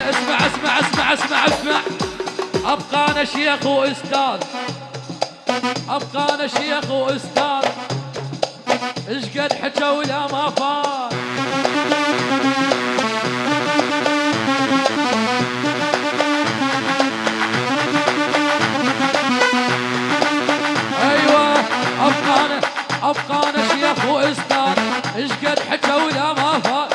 اسمع اسمع اسمع اسمع اسمع. ابقى انا شيخ واستاذ، ابقى انا شيخ واستاذ، ايش قد حكى ولا ما فات. ايوه ابقى انا شيخ واستاذ، ايش قد حكى ولا ما فات.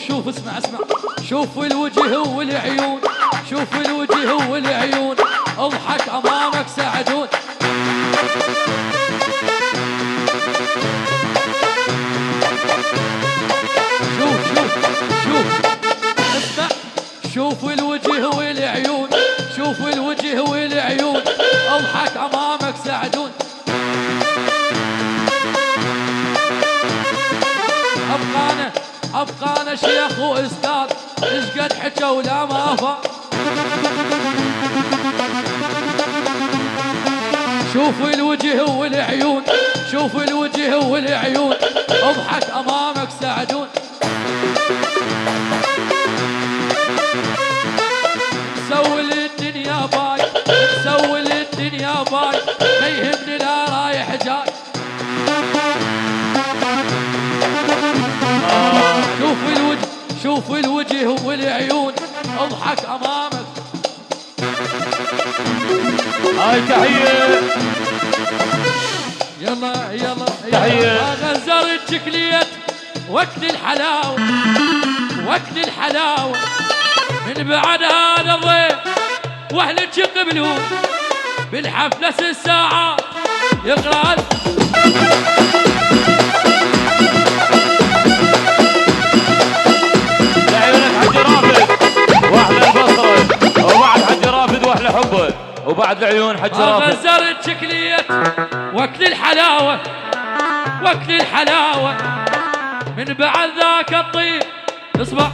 شوف اسمع اسمع. شوف الوجه والعيون، شوف الوجه والعيون، اضحك امامك سعدون. شوف اسمع. شوف الوجه والعيون، شوف الوجه والعيون، اضحك امامك سعدون. ابقى انا شيخ واستاذ، ايش قد حكى ولا ما فات. شوف الوجه والعيون، شوف الوجه والعيون، اضحك امامك سعدون. مسوي الدنيا باي، مسوي الدنيا باي، ما يهمني لا رايح جاي. شوف الوجه والعيون، اضحك امامك. هاي تحية، يلا تحية. غزر الشكليت وقت الحلاوة، وقت الحلاوة، من بعد هذا الضيف واهلك يقبلون بالحفلة 6 ساعات يقرأ. وبعد العيون حج رافد. غزر الشكليت وقت الحلاوة، وقت الحلاوة، من بعد ذاك الطيب اصبع.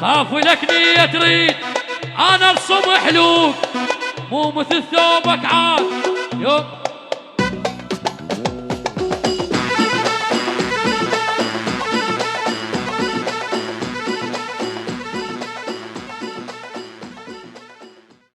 خاف لك نية تريد، انا الصبح لوك مو مثل ثوبك عاد يوم